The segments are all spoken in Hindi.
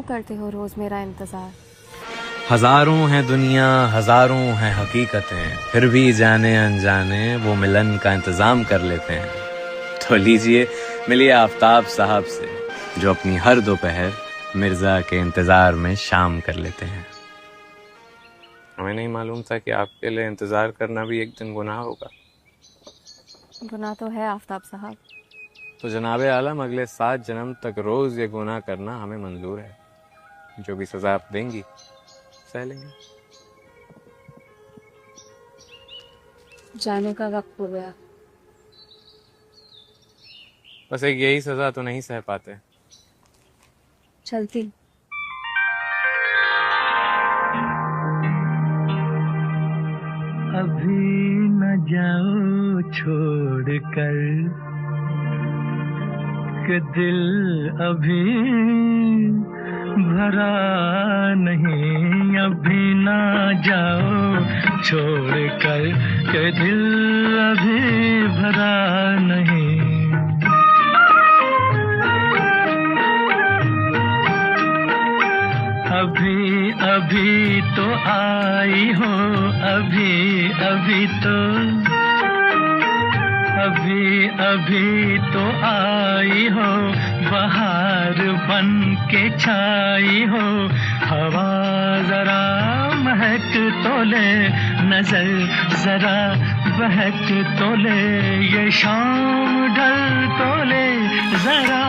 करते हो रोज मेरा इंतजार? हजारों हैं दुनिया, हजारों हैं हकीकतें, फिर भी जाने अनजाने वो मिलन का इंतजाम कर लेते हैं। तो लीजिए, मिलिए आफ्ताब साहब से, जो अपनी हर दोपहर मिर्जा के इंतजार में शाम कर लेते हैं। हमें नहीं मालूम था कि आपके लिए इंतजार करना भी एक दिन गुनाह होगा। गुनाह तो है आफ्ताब साहब। तो जनाबे आलम, अगले 7 जन्म तक रोज ये गुनाह करना हमें मंजूर है। जो भी सजा आप देंगी सह लेंगे। जाने का वक्त हो गया। बस एक यही सजा तो नहीं सह पाते। चलती। अभी न जाओ छोड़ कर के दिल अभी भरा नहीं, अभी न जाओ छोड़ कर के दिल अभी भरा नहीं। अभी अभी तो आई हो, अभी अभी तो, अभी अभी तो आई हो, बहार बन के छाई हो। हवा जरा महक तो ले, नजर जरा बहक तो ले, ये शाम ढल तो ले जरा,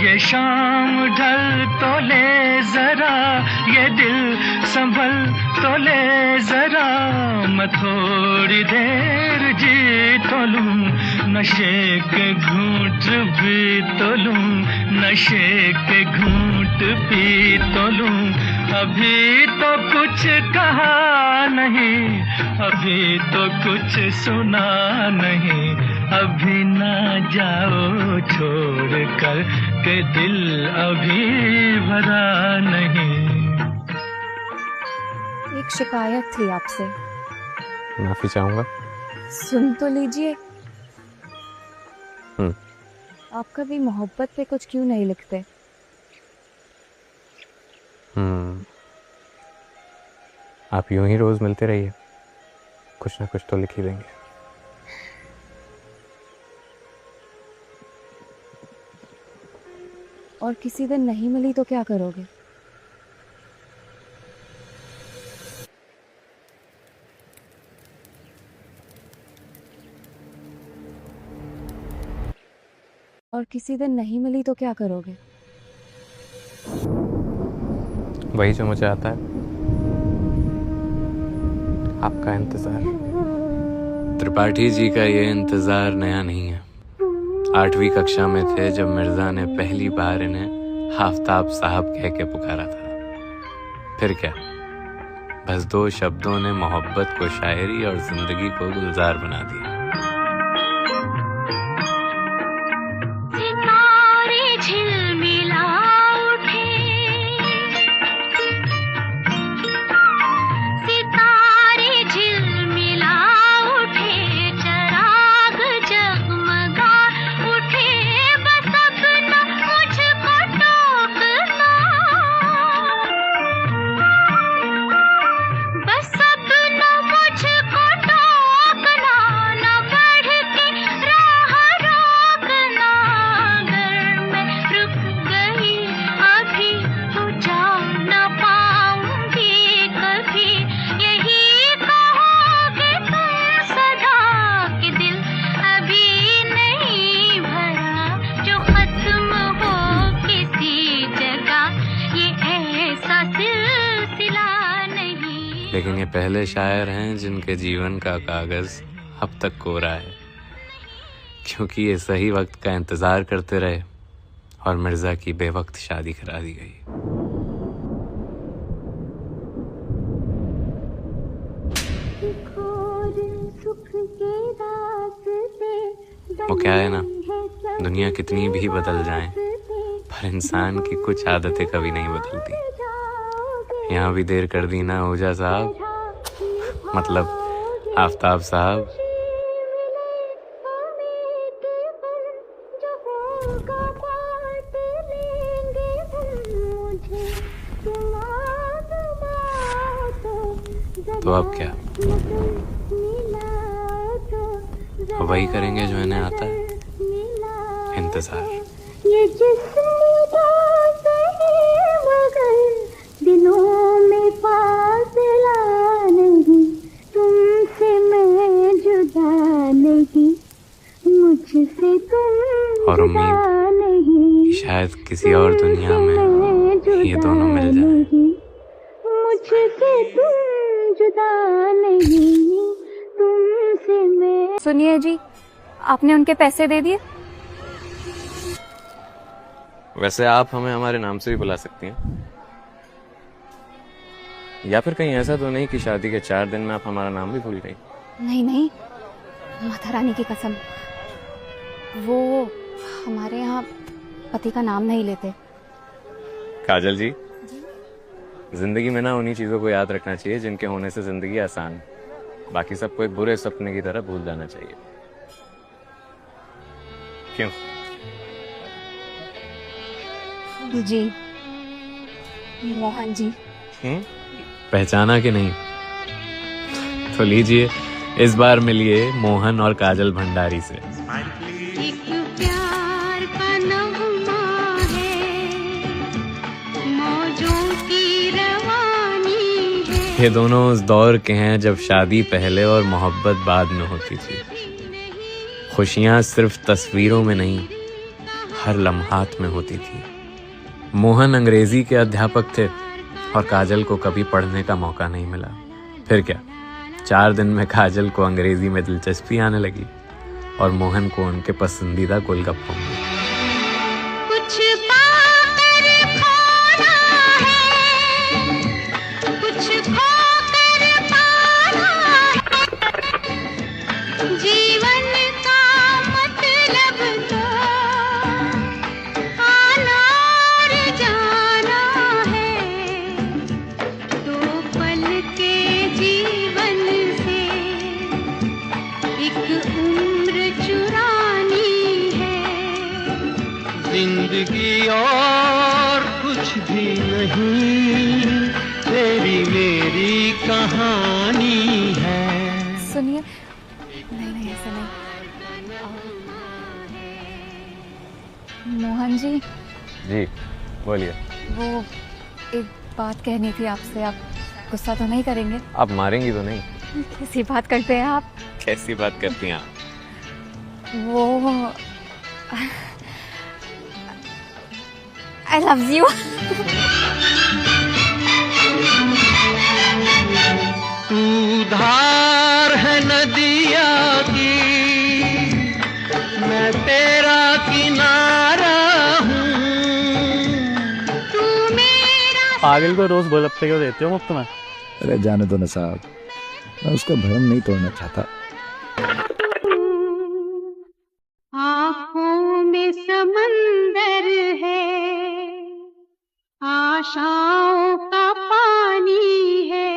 ये शाम ढल तो ले जरा, ये दिल संभल तो ले जरा। मैं थोड़ी देर जी तो लूं, नशे के घूंट भी तो लूं, नशे के घूंट पी तो लूं। अभी तो कुछ कहा नहीं, अभी तो कुछ सुना नहीं, अभी ना जाओ छोड़ कर के दिल अभी भरा नहीं। एक शिकायत थी आपसे। माफी चाहूंगा। सुन तो लीजिए। आप कभी मोहब्बत पे कुछ क्यों नहीं लिखते? आप यूं ही रोज मिलते रहिए, कुछ ना कुछ तो लिख ही देंगे। और किसी दिन नहीं मिली तो क्या करोगे? और किसी दिन नहीं मिली तो क्या करोगे? वही जो मुझे आता है, आपका इंतजार। त्रिपाठी जी का ये इंतजार नया नहीं है। 8वीं कक्षा में थे जब मिर्जा ने पहली बार इन्हें आफ्ताब साहब कह के पुकारा था। फिर क्या, बस 2 शब्दों ने मोहब्बत को शायरी और जिंदगी को गुलजार बना दिया। लेकिन ये पहले शायर हैं जिनके जीवन का कागज अब तक कोरा है, क्योंकि ये सही वक्त का इंतजार करते रहे और मिर्जा की बेवक्त शादी करा दी गई। वो क्या है ना, दुनिया कितनी भी बदल जाए पर इंसान की कुछ आदतें कभी नहीं बदलती। यहाँ भी देर कर दी ना ओझा साहब, मतलब आफ्ताब साहब। तो अब क्या, वही करेंगे जो इन्हें आता है, इंतजार। ये मगर दिलों में फासला नहीं, तुमसे मैं जुदा नहीं, मुझसे तुम और उम्मीद नहीं, शायद किसी और दुनिया में ये दोनों मिल जाए। मुझसे तुम जुदा नहीं, तुमसे मैं। सुनिए जी, आपने उनके पैसे दे दिए? वैसे आप हमें हमारे नाम से भी बुला सकती हैं, या फिर कहीं ऐसा तो नहीं कि शादी के 4 दिन में आप हमारा नाम भी भूल गई? नहीं नहीं, माता रानी की कसम, वो हमारे यहाँ पति का नाम नहीं लेते। काजल जी, जिंदगी में ना उन्हीं चीजों को याद रखना चाहिए जिनके होने से जिंदगी आसान है। बाकी सबको एक बुरे सपने की तरह भूल जाना चाहिए। क्यों? जी, मोहन जी। पहचाना कि नहीं? तो लीजिए, इस बार मिलिए मोहन और काजल भंडारी से। एक प्यार का नगमा है, मौजों की रवानी है। ये दोनों उस दौर के हैं जब शादी पहले और मोहब्बत बाद में होती थी। खुशियां सिर्फ तस्वीरों में नहीं, हर लम्हात में होती थी। मोहन अंग्रेजी के अध्यापक थे और काजल को कभी पढ़ने का मौका नहीं मिला। फिर क्या, 4 दिन में काजल को अंग्रेजी में दिलचस्पी आने लगी और मोहन को उनके पसंदीदा गोलगप्पों में। कुछ पाकर खोना है, कुछ खोकर पाना है, जीवन का मतलब तो आना और जाना है, 2 पल के जीवन से एक उम्र चुरानी है। जिंदगी और कुछ भी नहीं, तेरी मेरी कहानी है। सुनिए, नहीं नहीं ऐसा नहीं। मोहन जी, जी बोलिए। वो एक बात कहनी थी आपसे, आप गुस्सा तो नहीं करेंगे? आप मारेंगी तो नहीं? कैसी बात करते हैं आप? कैसी बात करती हैं आप? वो आई लव यू। तू धार है नदिया की, मैं तेरा किनारा हूँ। तू मेरा पागल को रोज गोलगप्पे क्यों देते हो मुफ्त में? अरे जाने दो ना साहब, मैं उसका भरम नहीं तोड़ना चाहता। आँखों में समंदर है, आशाओं का पानी है।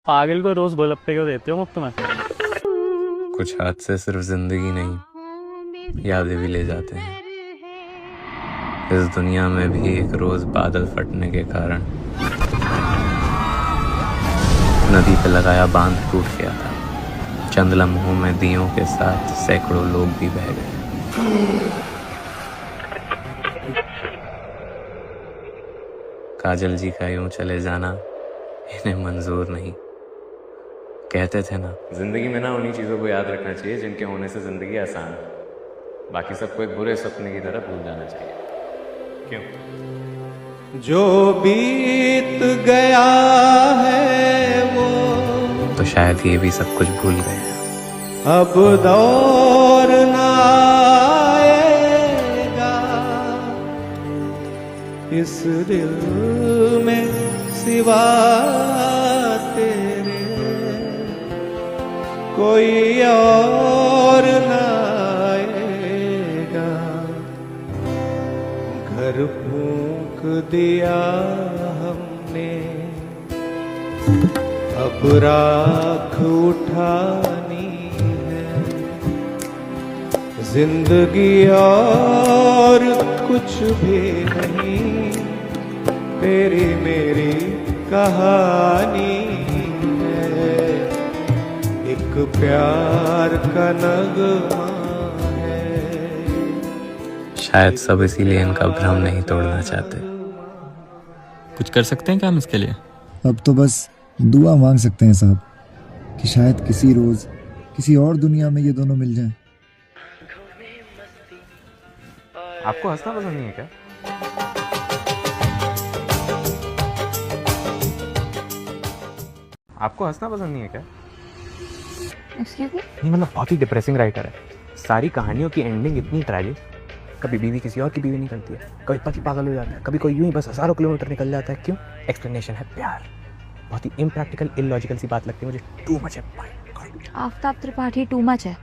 पागल को रोज गोलगप्पे क्यों देते हो मुफ्त में? कुछ हादसे सिर्फ जिंदगी नहीं, यादें भी ले जाते हैं। इस दुनिया में भी एक रोज बादल फटने के कारण नदी पे लगाया बांध टूट गया था। चंद लम्हों में दियों के साथ सैकड़ों लोग भी बह गए। काजल जी का यूं चले जाना इन्हें मंजूर नहीं। कहते थे ना, जिंदगी में ना उन्हीं चीजों को याद रखना चाहिए जिनके होने से जिंदगी आसान है। बाकी सबको एक बुरे सपने की तरह भूल जाना चाहिए। क्यों? जो बीत गया है वो तो शायद ये भी सब कुछ भूल गए हैं। अब दौर ना आएगा, इस दिल में सिवा तेरे कोई और ना आएगा। घर फूंक दिया हमने, अब राख उठानी है। जिंदगी और कुछ भी नहीं, तेरी मेरी कहानी है, एक प्यार का नगमा है। शायद सब इसीलिए इनका भ्रम नहीं तोड़ना चाहते। कुछ कर सकते हैं क्या हम इसके लिए? अब तो बस दुआ मांग सकते हैं साहब कि शायद किसी रोज किसी और दुनिया में ये दोनों मिल जाएं। आपको हंसना पसंद नहीं है क्या? आपको हंसना पसंद नहीं है क्या? Excuse me? नहीं मतलब बहुत ही डिप्रेसिंग राइटर है। सारी कहानियों की एंडिंग इतनी ट्रैजिक। कभी बीवी किसी और की बीवी निकलती है, कभी पति पागल हो जाता है, कभी कोई यूं ही बस हजारों किलोमीटर निकल जाता है। क्यों? एक्सप्लेनेशन है प्यार। बहुत ही इम्प्रैक्टिकल इलॉजिकल सी बात लगती है मुझे। टू मच है। आफ्ताब त्रिपाठी टू मच है।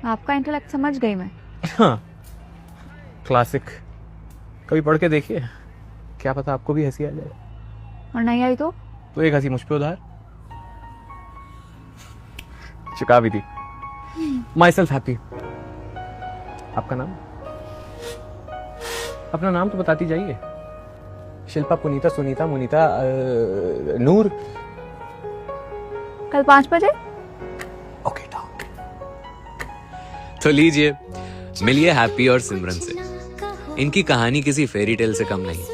आपका इंटेलेक्ट समझ गई मैं। हाँ, क्लासिक। कभी पढ़ के देखिए, क्या पता आपको भी हंसी आ जाए। और नहीं आई तो एक हंसी मुझ पे उधार। चुका भी थी। My self happy. आपका नाम? अपना नाम तो बताती जाइए। शिल्पा, पुनीता, सुनीता, मुनीता, नूर। कल 5 बजे। ओके तो लीजिए, मिलिए हैप्पी और सिमरन से। इनकी कहानी किसी फेरी टेल से कम नहीं।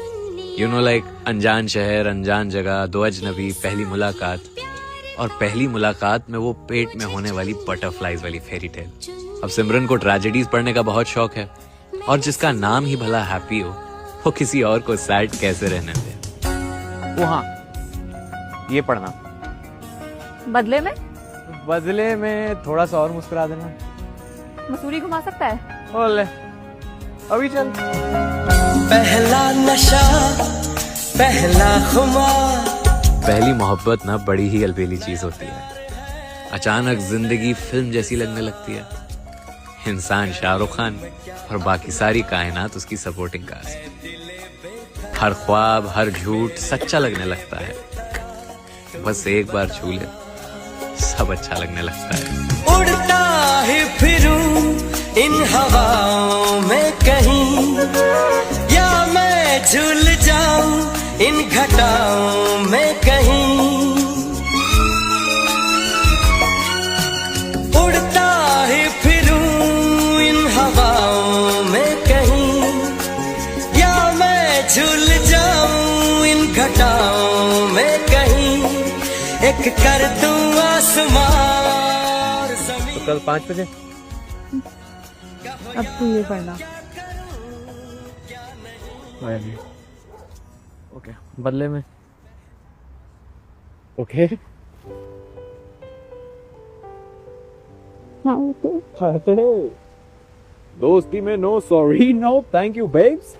यू नो लाइक अनजान शहर, अनजान जगह, दो अजनबी, पहली मुलाकात। और पहली मुलाकात में वो पेट में होने वाली बटरफ्लाईज वाली फेरी टेल। अब सिमरन को ट्रेजेडीज पढ़ने का बहुत शौक है, और जिसका नाम ही भला हैप्पी हो, वो किसी और को सैड कैसे रहने दे। वो हाँ, ये पढ़ना। बदले में बदले में थोड़ा सा और मुस्कुरा देना। मसूरी घुमा सकता है। ओले, अभी चल। पहला नशा, पहला खुमार। पहली मोहब्बत ना बड़ी ही अलबेली चीज होती है। अचानक जिंदगी फिल्म जैसी लगने लगती है। इंसान शाहरुख खान और बाकी सारी कायनात उसकी सपोर्टिंग कास्ट। हर ख्वाब, हर झूठ सच्चा लगने लगता है। बस एक बार छू ले, सब अच्छा लगने लगता है। उड़ता ही फिरूं इन हवाओं में कहीं, या मैं झूल जाऊं इन घटाओं में कहीं। उड़ता ही फिरूं इन हवाओं में कहीं, या मैं झूल जाऊं इन घटाओं में कहीं। एक कर दूं आसमान तो कल 5 बजे। अब तू ये पढ़ना। ओके, बदले में। ओके दोस्ती में no sorry, no thank you babes.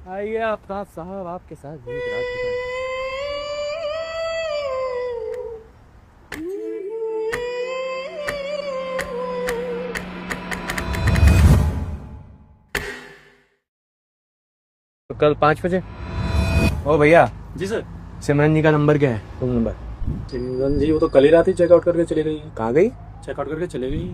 आइए आफ्ताब साहब, आपके साथ जीवित रात बिताएं। तो कल 5 बजे। ओ भैया। जी सर। सिमरन जी का नंबर क्या है? Room number. सिमरन जी वो तो कल ही रात ही चेकआउट करके चली गई। कहाँ गई? चेकआउट करके चली गई।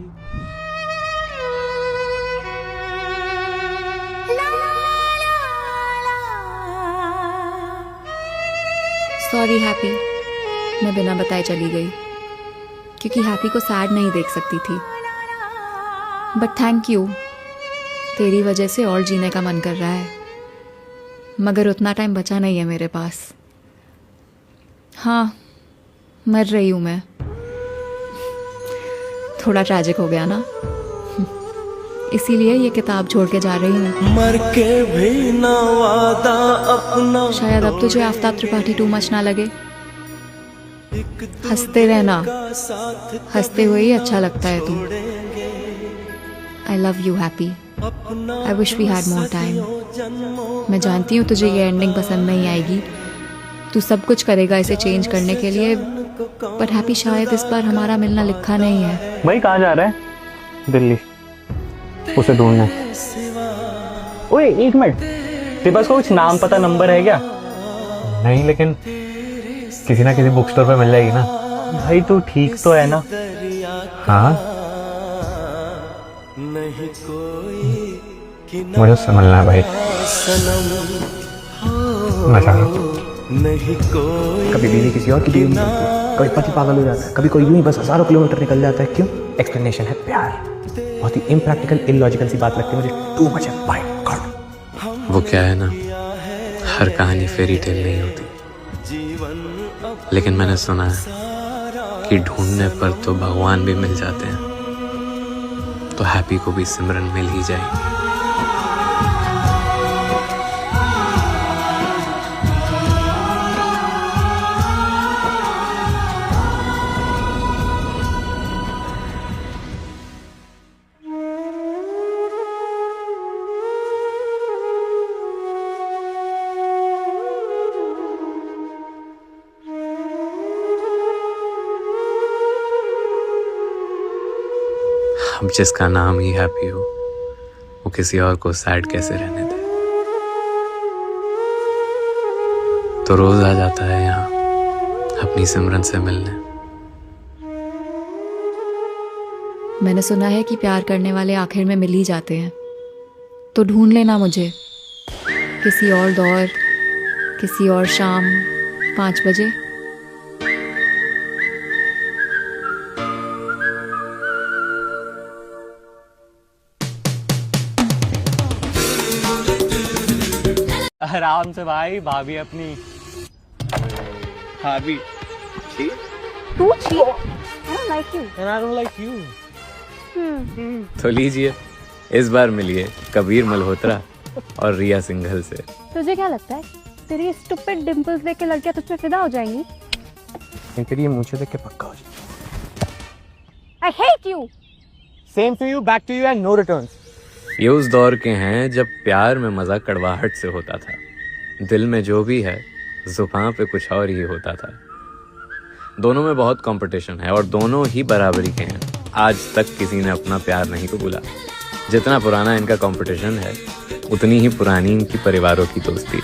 सॉरी हैप्पी, मैं बिना बताए चली गई क्योंकि हैप्पी को सैड नहीं देख सकती थी। बट थैंक यू, तेरी वजह से और जीने का मन कर रहा है, मगर उतना टाइम बचा नहीं है मेरे पास। हाँ, मर रही हूँ मैं। थोड़ा ट्रैजिक हो गया ना, इसीलिए ये किताब छोड़ के जा रही हूँ। मर के भी ना वादा अपना। शायद अब तुझे आफ्ताब त्रिपाठी टू मच ना लगे। हंसते रहना, हंसते हुए ही अच्छा लगता है तू। I love you happy. I wish we had more time. मैं जानती हूँ तुझे ये एंडिंग पसंद नहीं आएगी, तू सब कुछ करेगा इसे चेंज करने के लिए, पर हैप्पी शायद इस बार हमारा मिलना लिखा नहीं है। भाई कहाँ जा रहा है? दिल्ली, उसे ढूंढना है। ओए एक मिनट, तेरे पास कुछ नाम पता नंबर है क्या? नहीं, लेकिन किसी ना किसी बुक स्टोर पे मिल जाएगी ना। भाई तू ठीक तो है ना? हाँ, नहीं कोई मुझे उससे मिलना है भाई। मैं चाह रहा हूँ। कभी बीवी किसी और की बीवी नहीं होती, कभी पति पागल हो जाता है, कभी कोई यूं ही बस हजारों किलोमीटर निकल जाता है। क्यों? एक्सप्लेनेशन है प्यार। बहुत ही इम्प्रैक्टिकल इलॉजिकल सी बात लगती है मुझे। टू मच है बाय गॉड। वो क्या है ना, हर कहानी फेरी टेल नहीं होती, लेकिन मैंने सुना है कि ढूंढने पर तो भगवान भी मिल जाते हैं, तो हैप्पी को भी सिमरन मिल ही जाएगी। अब जिसका नाम ही हैप्पी हो, वो किसी और को सैड कैसे रहने दे। तो रोज आ जाता है यहाँ अपनी सिमरन से मिलने। मैंने सुना है कि प्यार करने वाले आखिर में मिल ही जाते हैं, तो ढूंढ लेना मुझे किसी और दौर, किसी और शाम 5 बजे। आराम से भाई, भाभी अपनी। भाभी तू छी I don't like you. and I don't like you. तो लीजिए, इस बार मिलिए कबीर मल्होत्रा और रिया सिंघल से। तुझे क्या लगता है तेरी स्टूपिड डिंपल्स देख के लड़कियां तुझ पे फिदा हो जाएंगी? फिर ये मुझे देख के पक्का हो जाए। I hate you. Same to you, back to you and no returns. ये उस दौर के हैं जब प्यार में मजा कड़वाहट से होता था, दिल में जो भी है जुबान पे कुछ और ही होता था। दोनों में बहुत कंपटीशन है और दोनों ही बराबरी के हैं। आज तक किसी ने अपना प्यार नहीं तो भूला। जितना पुराना इनका कंपटीशन है, उतनी ही पुरानी इनकी परिवारों की दोस्ती।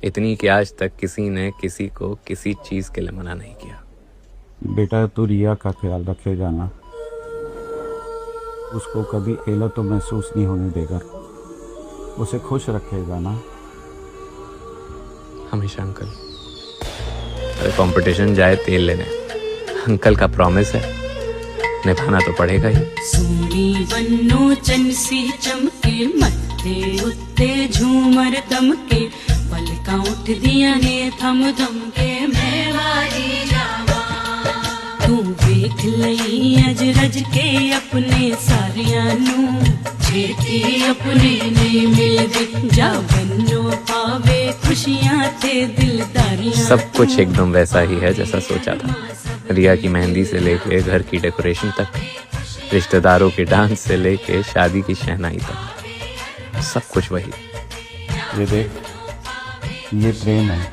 इतनी कि आज तक किसी ने किसी को किसी चीज के लिए मना नहीं किया। बेटा तू रिया का ख्याल रखेगा ना, उसको कभी अकेला तो महसूस नहीं होने देगा, उसे खुश रखेगा ना हमेशा अंकल। अरे कंपटीशन जाए तेल लेने, अंकल का प्रॉमिस है, निभाना तो पड़ेगा ही। सूरी बन्नो चनसी चमके, मत्थे उत्ते झूमर दमके, पलका उठ दिया ने थम थम के, मैं वारी जावा। तू देख लई अज रज के अपने सारियां नू, छेती अपने ने मिल दे, जा बन्नो पावे खुशियां ते दिलदारियां। सब कुछ एकदम वैसा ही है जैसा सोचा था। रिया की मेहंदी से लेके घर की डेकोरेशन तक, रिश्तेदारों के डांस से लेके शादी की शहनाई तक, सब कुछ वही। ये देख, ये प्रेम है,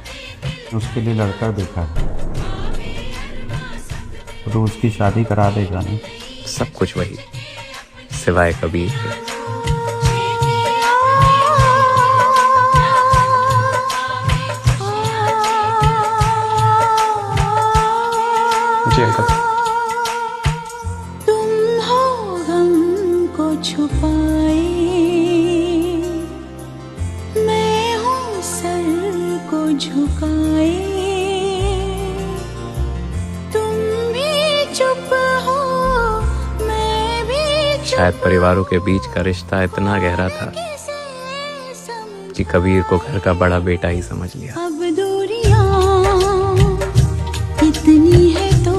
उसके लिए लड़का देखा है, तो उसकी शादी करा देगा ना। सब कुछ वही सिवाय कबीर के। जी अंकल। तुम हो गम को छुपाए, मैं हूँ सर को झुकाए, तुम भी चुप हो मैं भी चुप। शायद परिवारों के बीच का रिश्ता इतना गहरा था कि कबीर को घर का बड़ा बेटा ही समझ लिया। अब दूरियां इतनी है तो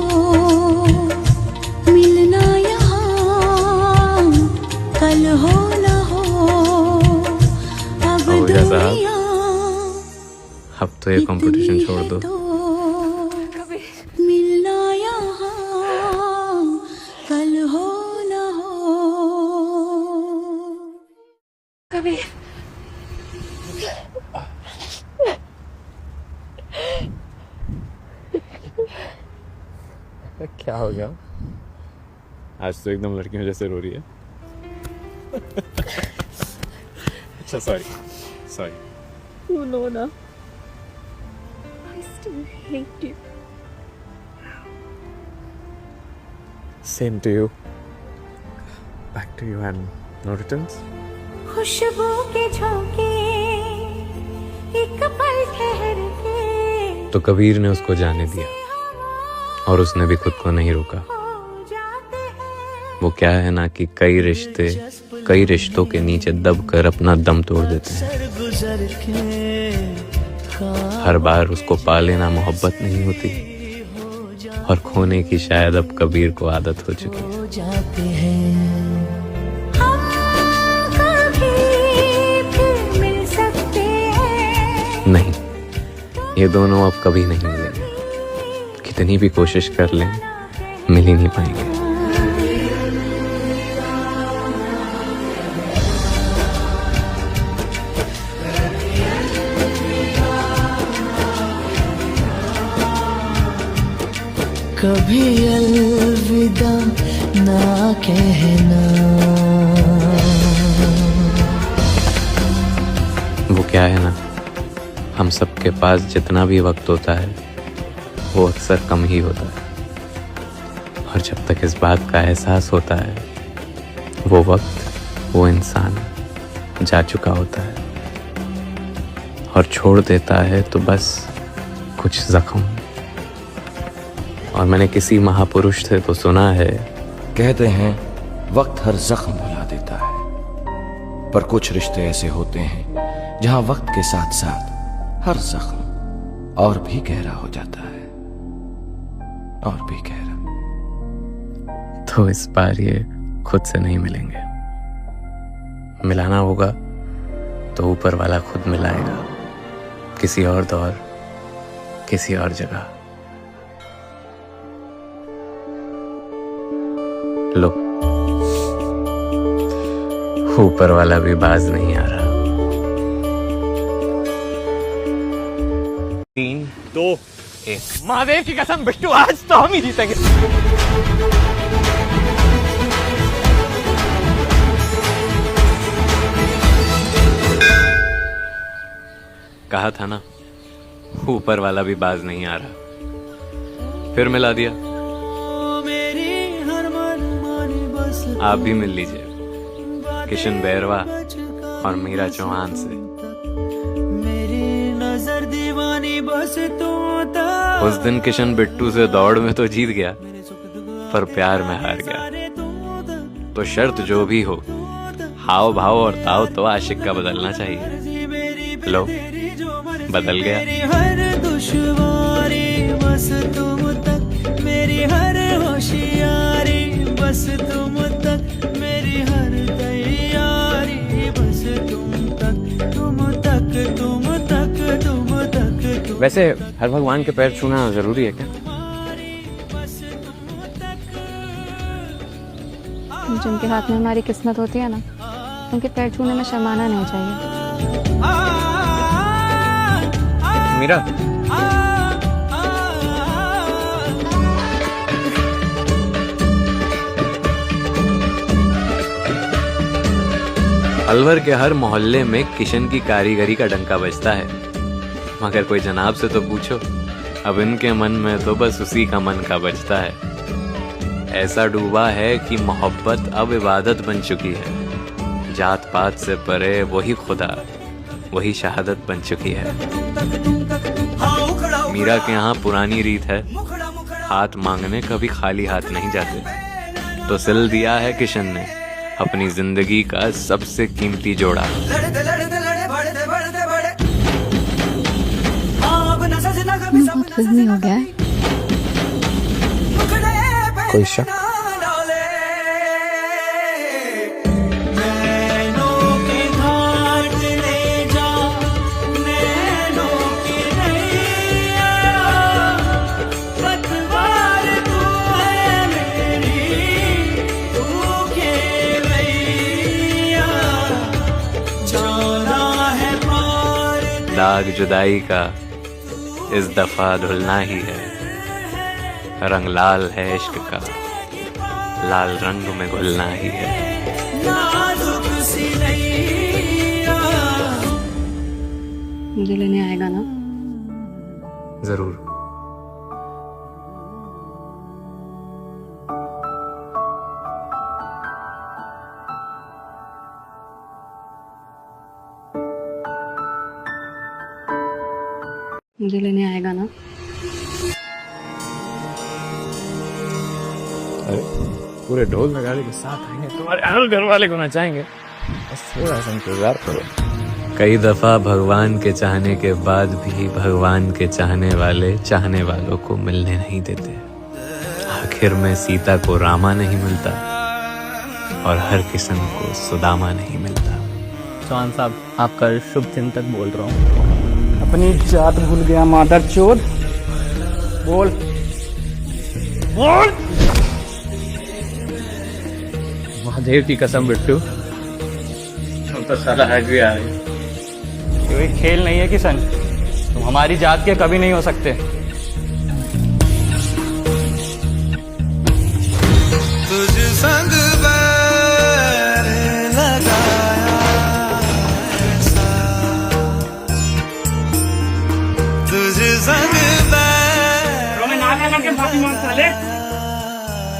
मिलना यहाँ कल हो न हो। अब दूरियां अब तो ये कंपटीशन छोड़ दो। मिलना यहाँ कल हो न हो। कबीर, क्या हो गया? आज तो एकदम लड़कियों जैसे रो रही है। अच्छा सॉरी। You know ना, I still hate you. Same to you. Back to to you and no returns? खुशबू के झोंके एक पल ठहर के तो कबीर ने उसको जाने दिया और उसने भी खुद को नहीं रोका। वो क्या है ना कि कई रिश्तों के नीचे दब कर अपना दम तोड़ देते हैं। हर बार उसको पा लेना मोहब्बत नहीं होती और खोने की शायद अब कबीर को आदत हो चुकी है। नहीं, ये दोनों अब कभी नहीं मिलेंगे। कितनी भी कोशिश कर लें, मिल ही नहीं पाएंगे। कभी अलविदा ना कहना। वो क्या है ना, हम सबके पास जितना भी वक्त होता है वो अक्सर कम ही होता है। और जब तक इस बात का एहसास होता है वो वक्त, वो इंसान जा चुका होता है और छोड़ देता है तो बस कुछ जख्म। और मैंने किसी महापुरुष से तो सुना है, कहते हैं वक्त हर जख्म भुला देता है, पर कुछ रिश्ते ऐसे होते हैं जहां वक्त के साथ साथ हर जख्म और भी गहरा हो जाता है, और भी गहरा। तो इस बार ये खुद से नहीं मिलेंगे। मिलाना होगा तो ऊपर वाला खुद मिलाएगा, किसी और दौर, किसी और जगह। लो, ऊपर वाला भी बाज नहीं आ रहा। 3, 2, 1। महादेव की कसम बिट्टू, आज तो हम ही जीतेंगे। कहा था ना, ऊपर वाला भी बाज नहीं आ रहा। फिर मिला दिया। आप भी मिल लीजिए किशन बैरवा और मीरा चौहान से। नजर दीवानी बस तू उस दिन किशन बिट्टू से दौड़ में तो जीत गया पर प्यार में हार गया। तो शर्त जो भी हो, हाव भाव और ताव तो आशिक का बदलना चाहिए। लो, बदल गया। हर दुश्वारी बस तुम तक, मेरी हर होशियारी बस तुम तक, मेरी हर तैयारी बस तुम तक, तुम तक, तुम तक, तुम तक, तुम। वैसे हर भगवान के पैर छूना जरूरी है क्या? जिनके हाथ में हमारी किस्मत होती है ना, उनके पैर छूने में शर्माना नहीं चाहिए। मीरा, अलवर के हर मोहल्ले में किशन की कारीगरी का डंका बजता है, मगर कोई जनाब से तो पूछो, अब इनके मन में तो बस उसी का मन का बजता है। ऐसा डूबा है कि मोहब्बत अब इबादत बन चुकी है। जात पात से परे वही खुदा, वही शहादत बन चुकी है। मीरा के यहाँ पुरानी रीत है, हाथ मांगने कभी खाली हाथ नहीं जाते। तो सिल दिया है किशन ने अपनी जिंदगी का सबसे कीमती जोड़ा। बहुत फिल्मी हो गया है। कोई शक? दाग जुदाई का इस दफा धुलना ही है। रंग लाल है इश्क का, लाल रंग में घुलना ही है। मुझे लेने आएगा ना? जरूर। मुझे लेने आएगा ना? अरे पूरे ढोल नगाड़े के साथ आएंगे, तुम्हारे हर घर वाले को नचाएंगे, बस थोड़ा सा इंतजार करो। कई दफा भगवान के चाहने के बाद भी भगवान के चाहने वाले चाहने वालों को मिलने नहीं देते। आखिर में सीता को रामा नहीं मिलता और हर किस्म को सुदामा नहीं मिलता। चौहान साहब, आपका शुभ चिंतक बोल रहा हूँ। अपनी जात भूल गया मादर चोद। बोल बोल। महादेव की कसम बिट्टू, तुम तो साला हट भी आ रही। कोई खेल नहीं है किशन, तुम हमारी जात के कभी नहीं हो सकते। तुझ संग बैर लगाया ऐसा, तुझ संग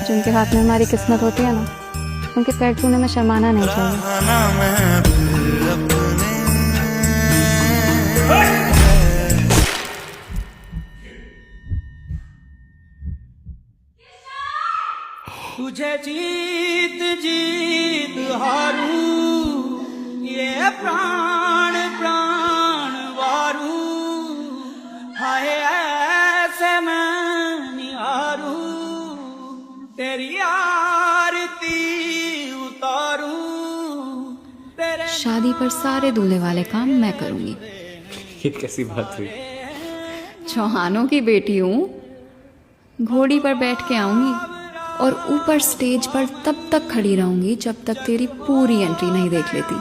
जिनके हाथ में हमारी किस्मत होती है ना, उनके पैर छूने में शर्माना नहीं चाहिए। तुझे जीत जीत हारू, ये प्राण प्राण वारू, हाय ऐसे मैं निहारू, तेरी आरती उतारू, तेरे। शादी पर सारे दूल्हे वाले काम मैं करूंगी। ये कैसी बात हुई? चौहानों की बेटी हूँ, घोड़ी पर बैठ के आऊंगी और ऊपर स्टेज पर तब तक खड़ी रहूंगी जब तक तेरी पूरी एंट्री नहीं देख लेती।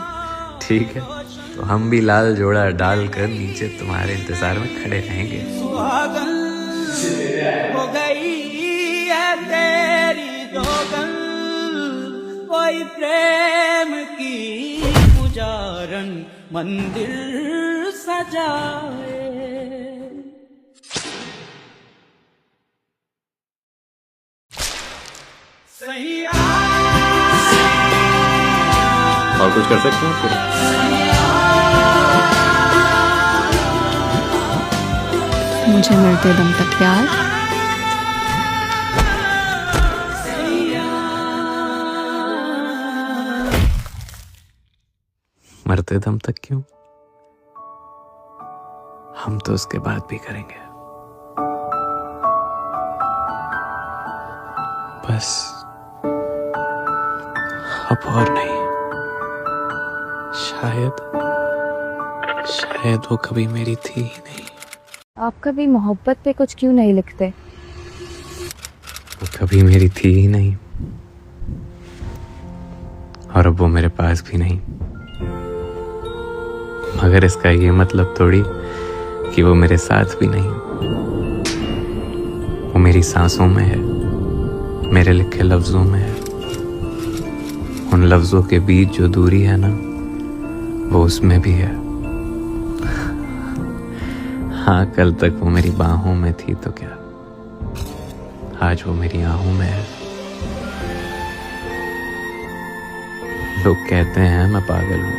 ठीक है, तो हम भी लाल जोड़ा डालकर नीचे तुम्हारे इंतजार में खड़े रहेंगे। सुहागन हो गई है तेरी दोगन, कोई प्रेम की पुजारन मंदिर सजाए। और कुछ कर सकते हो? मुझे मरते दम तक प्यार, मरते दम तक क्यों? हम तो उसके बाद भी करेंगे। बस अब और नहीं। शायद वो कभी मेरी थी ही नहीं। आप कभी मोहब्बत पे कुछ क्यों नहीं लिखते? वो कभी मेरी थी ही नहीं और अब वो मेरे पास भी नहीं। मगर इसका ये मतलब थोड़ी कि वो मेरे साथ भी नहीं। वो मेरी सांसों में है, मेरे लिखे लफ्जों में है। उन लफ्जों के बीच जो दूरी है ना, वो उसमें भी है। हाँ, कल तक वो मेरी बाहों में थी तो क्या, आज वो मेरी आहों में है। लोग कहते हैं मैं पागल हूं।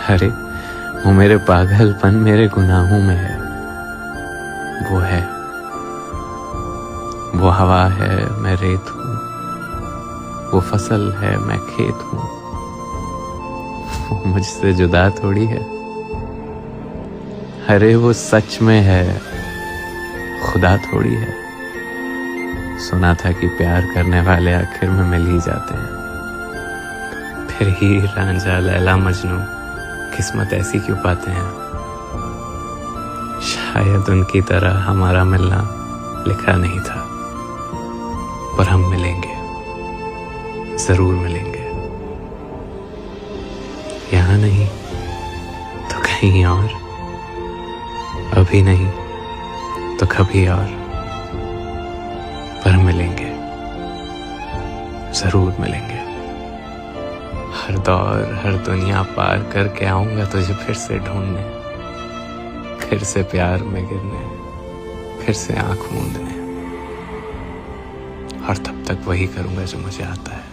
अरे वो मेरे पागलपन मेरे गुनाहों में है। वो है, वो हवा है मैं रेत हूं, वो फसल है मैं खेत हूं। वो मुझसे जुदा थोड़ी है। अरे वो सच में है, खुदा थोड़ी है। सुना था कि प्यार करने वाले आखिर में मिल ही जाते हैं। फिर हीर रांझा लैला मजनू किस्मत ऐसी क्यों पाते हैं? शायद उनकी तरह हमारा मिलना लिखा नहीं था, पर हम मिलेंगे, जरूर मिलेंगे। यहाँ नहीं तो कहीं और, अभी नहीं तो कभी और, पर मिलेंगे, जरूर मिलेंगे। हर दौर हर दुनिया पार करके आऊंगा तुझे फिर से ढूंढने, फिर से प्यार में गिरने, फिर से आंख मूंदने। और तब तक वही करूंगा जो मुझे आता है।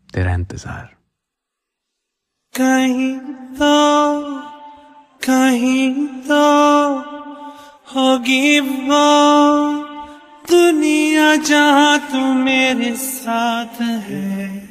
तेरा इंतजार। कहीं तो होगी वो दुनिया जहाँ तू मेरे साथ है।